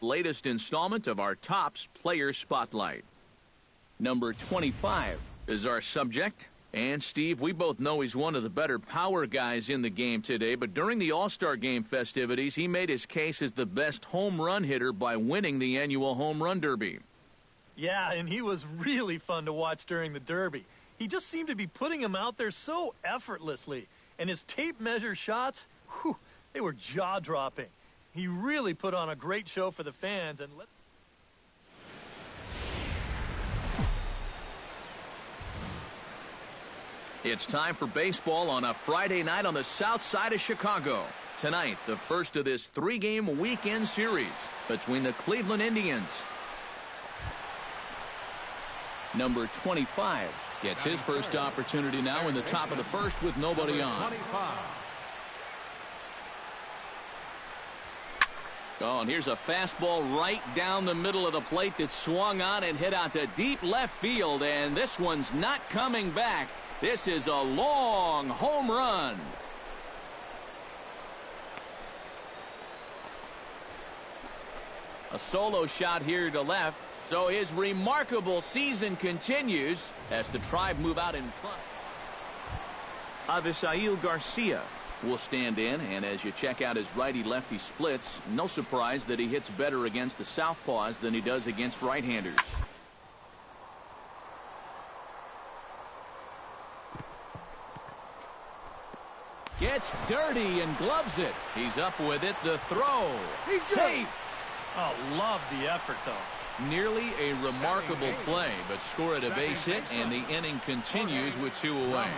latest installment of our Tops Player Spotlight. Number 25 is our subject. And, Steve, we both know he's one of the better power guys in the game today, but during the All-Star Game festivities, he made his case as the best home run hitter by winning the annual Home Run Derby. Yeah, and he was really fun to watch during the Derby. He just seemed to be putting him out there so effortlessly. And his tape measure shots, whew, they were jaw-dropping. He really put on a great show for the fans. And It's time for baseball on a Friday night on the south side of Chicago. Tonight, the first of this 3-game weekend series between the Cleveland Indians. Number 25 gets his first opportunity now in the top of the first with nobody on. Oh, and here's a fastball right down the middle of the plate that swung on and hit out to deep left field, and this one's not coming back. This is a long home run. A solo shot here to left. So his remarkable season continues as the Tribe move out in front. Avisail Garcia will stand in, and as you check out his righty-lefty splits, no surprise that he hits better against the southpaws than he does against right-handers. Gets dirty and gloves it. He's up with it. The throw. He's safe. Oh, love the effort, though. Nearly a remarkable play, but scored a base hit, and the inning continues with 2 away.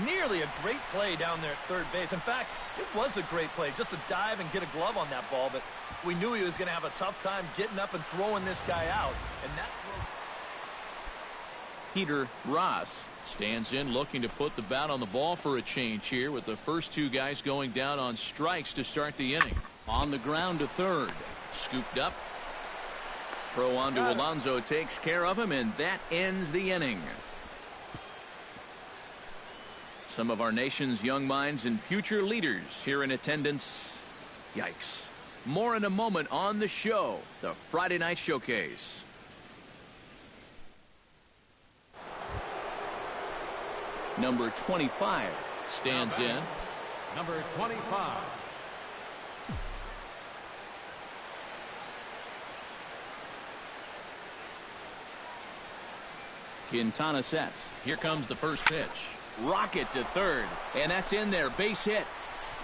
Nearly a great play down there at third base. In fact, it was a great play just to dive and get a glove on that ball, but we knew he was going to have a tough time getting up and throwing this guy out. And that throw... Peter Ross stands in looking to put the bat on the ball for a change here, with the first 2 guys going down on strikes to start the inning. On the ground to third. Scooped up. Throw on to Alonso takes care of him, and that ends the inning. Some of our nation's young minds and future leaders here in attendance. Yikes. More in a moment on the show, the Friday Night Showcase. Number 25 stands in. Number 25. Quintana sets. Here comes the first pitch. Rocket to third, and that's in there. Base hit.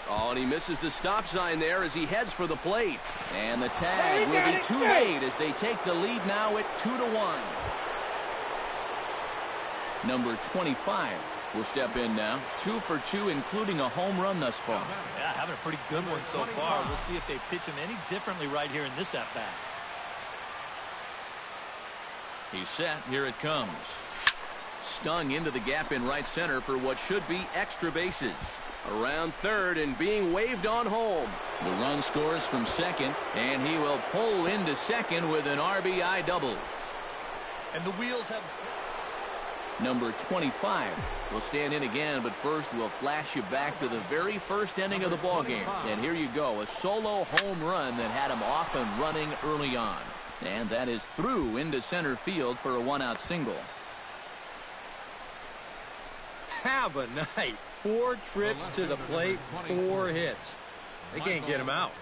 Oh, and he misses the stop sign there as he heads for the plate. And the tag will be too late as they take the lead now at 2-1. Number 25 will step in now. 2 for 2, including a home run thus far. Yeah, having a pretty good one so far. We'll see if they pitch him any differently right here in this at-bat. He's set. Here it comes. Stung into the gap in right center for what should be extra bases. Around third and being waved on home. The run scores from second, and he will pull into second with an RBI double. And the wheels have... Number 25 will stand in again, but first we'll flash you back to the very first inning of the ballgame. And here you go, a solo home run that had him off and running early on. And that is through into center field for a 1-out single. Have a night. 4 trips to the plate, 4 hits. They can't get him out.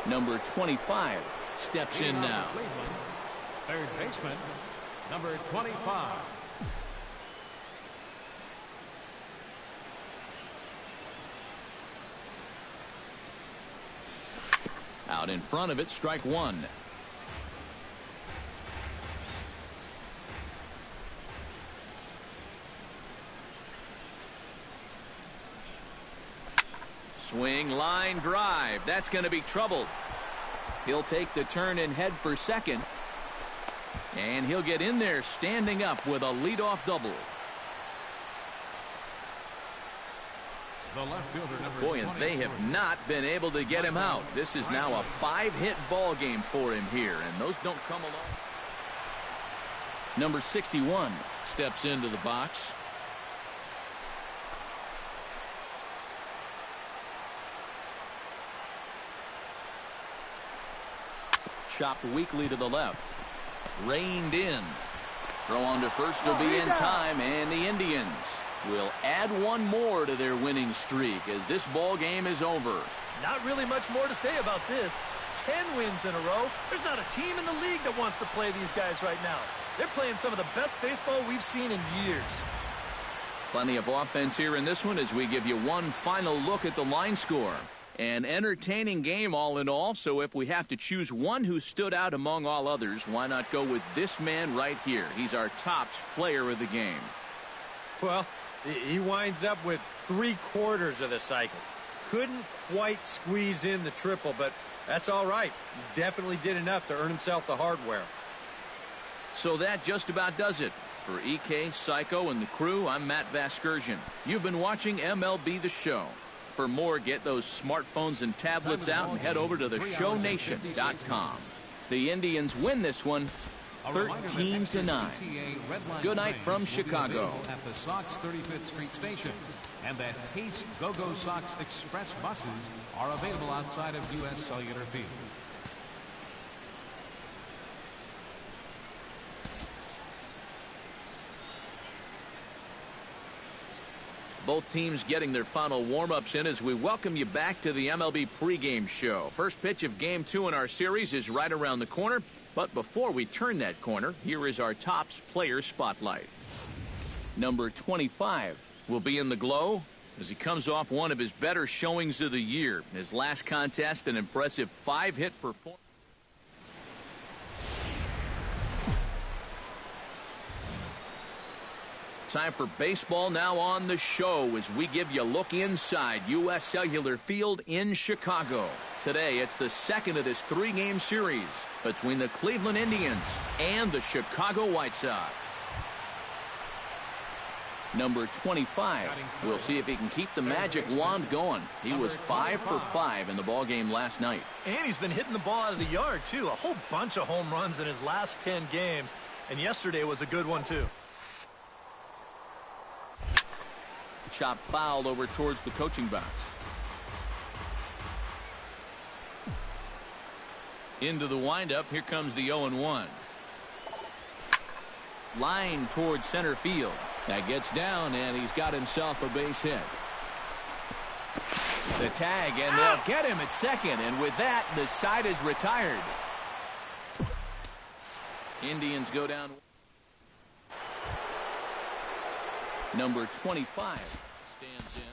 Number 25 steps in now. Third baseman, number 25. Out in front of it, strike 1. Swing, line drive. That's going to be trouble. He'll take the turn and head for second. And he'll get in there standing up with a leadoff double. Boy, and they have not been able to get him out. This is now a 5-hit ball game for him here, and those don't come along. Number 61 steps into the box. chopped weakly to the left. Reined in. Throw on to first will be in time, and the Indians will add one more to their winning streak as this ball game is over. Not really much more to say about this. 10 wins in a row. There's not a team in the league that wants to play these guys right now. They're playing some of the best baseball we've seen in years. Plenty of offense here in this one as we give you one final look at the line score. An entertaining game all in all, so if we have to choose one who stood out among all others, why not go with this man right here? He's our top player of the game. Well, he winds up with 3/4 of the cycle. Couldn't quite squeeze in the triple, but that's all right. He definitely did enough to earn himself the hardware. So that just about does it. For EK, Psycho, and the crew, I'm Matt Vasgersian. You've been watching MLB The Show. For more, get those smartphones and tablets out and head over to theshownation.com. The Indians win this one 13-9. Good night from Chicago. At the Sox 35th Street Station, and that Pace Go-Go Sox Express buses are available outside of U.S. Cellular Field. Both teams getting their final warm-ups in as we welcome you back to the MLB pregame show. First pitch of Game 2 in our series is right around the corner. But before we turn that corner, here is our Topps player spotlight. Number 25 will be in the glow as he comes off one of his better showings of the year. His last contest, an impressive 5-hit performance. Time for baseball now on the show as we give you a look inside U.S. Cellular Field in Chicago. Today, it's the second of this 3-game series between the Cleveland Indians and the Chicago White Sox. Number 25. We'll see if he can keep the magic wand going. He was 5 for 5 in the ball game last night. And he's been hitting the ball out of the yard, too. A whole bunch of home runs in his last 10 games. And yesterday was a good one, too. Chop fouled over towards the coaching box. Into the windup. Here comes the 0-1. Line towards center field. That gets down, and he's got himself a base hit. The tag, and they'll get him at second. And with that, the side is retired. Indians go down. Number 25 stands in.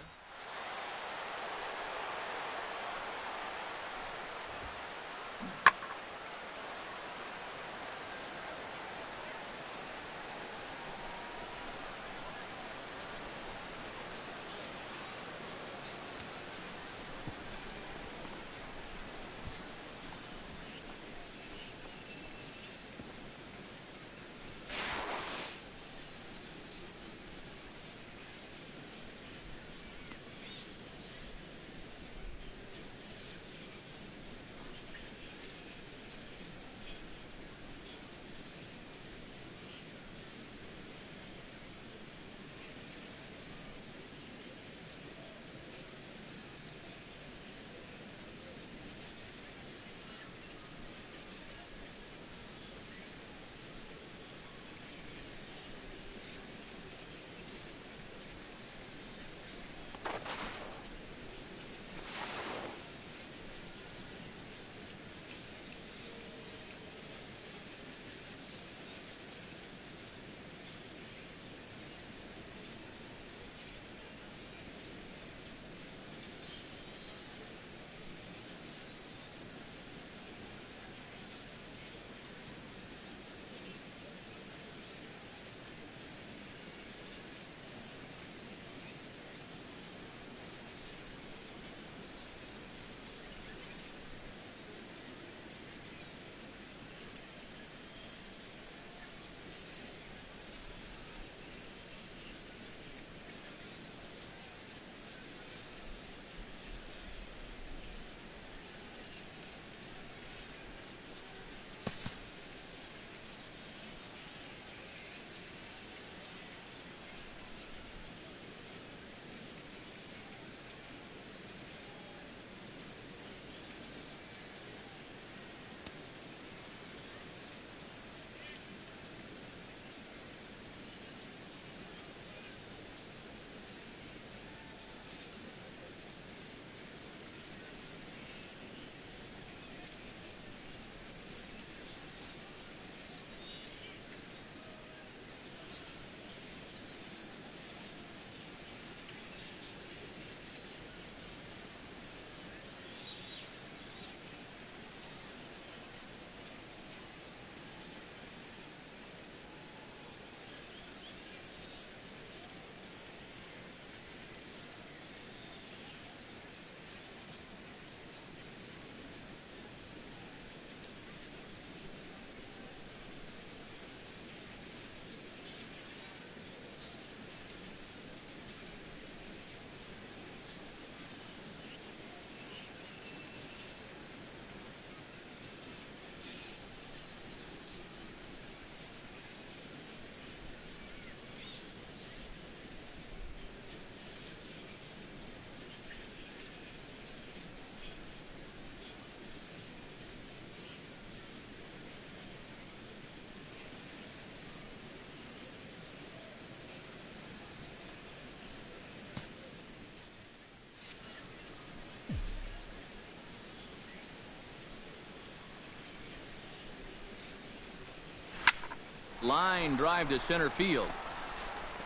Line drive to center field.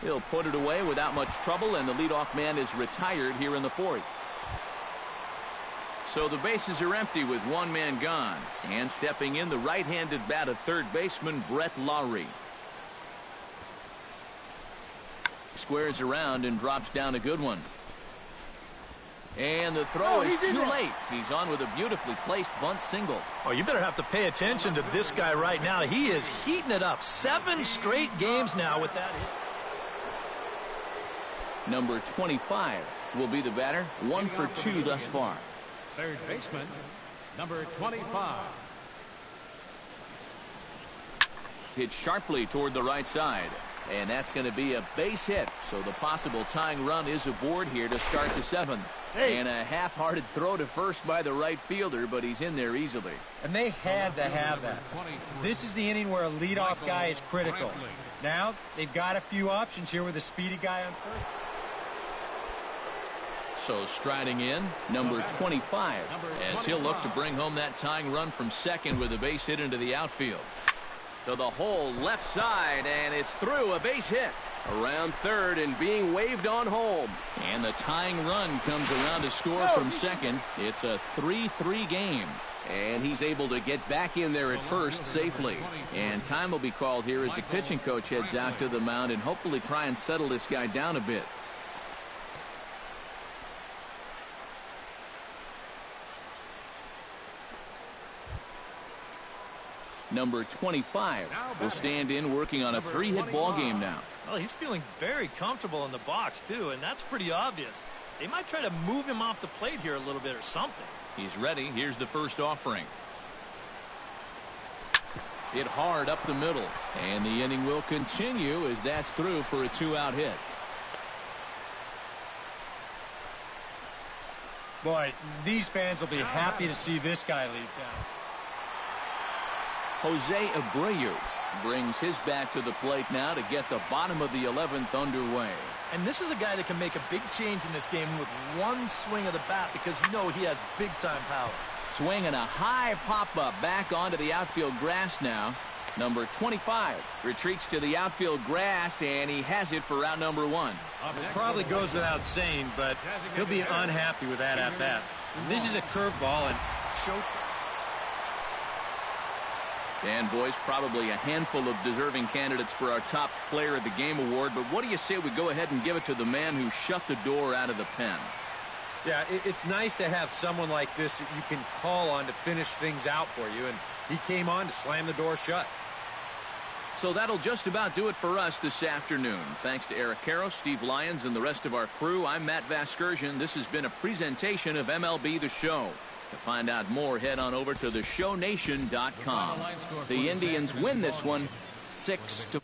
He'll put it away without much trouble, and the leadoff man is retired here in the fourth. So the bases are empty with one man gone. And stepping in, the right-handed bat of third baseman Brett Lowry. Squares around and drops down a good one. And the throw is too late. He's on with a beautifully placed bunt single. Oh, you better have to pay attention to this guy right now. He is heating it up. 7 straight games now with that hit. Number 25 will be the batter. 1 for 2 thus far. Third baseman, number 25. Hit sharply toward the right side. And that's going to be a base hit. So the possible tying run is aboard here to start the 7th. Hey. And a half-hearted throw to first by the right fielder, but he's in there easily. And they had to have that. This is the inning where a leadoff guy is critical. Now they've got a few options here with a speedy guy on first. So striding in, number 25, as he'll look to bring home that tying run from second with a base hit into the outfield. To the hole left side, and it's through, a base hit. Around third and being waved on home. And the tying run comes around to score from second. It's a 3-3 game. And he's able to get back in there at first safely. And time will be called here as the pitching coach heads out to the mound and hopefully try and settle this guy down a bit. Number 25 will stand in working on a 3-hit ball game now. Well, he's feeling very comfortable in the box, too, and that's pretty obvious. They might try to move him off the plate here a little bit or something. He's ready. Here's the first offering. Hit hard up the middle. And the inning will continue as that's through for a 2-out hit. Boy, these fans will be happy to see this guy leave town. Jose Abreu brings his bat to the plate now to get the bottom of the 11th underway. And this is a guy that can make a big change in this game with one swing of the bat because you know he has big-time power. Swing and a high pop-up back onto the outfield grass now. Number 25 retreats to the outfield grass, and he has it for round number 1. It probably goes without saying, but he'll be unhappy with that at-bat. This is a curveball, and showtime. And, boys, probably a handful of deserving candidates for our top player of the game award. But what do you say we go ahead and give it to the man who shut the door out of the pen? Yeah, it's nice to have someone like this that you can call on to finish things out for you. And he came on to slam the door shut. So that'll just about do it for us this afternoon. Thanks to Eric Caro, Steve Lyons, and the rest of our crew. I'm Matt Vasgersian. This has been a presentation of MLB The Show. To find out more, head on over to theshownation.com. The Indians win this one 6-4.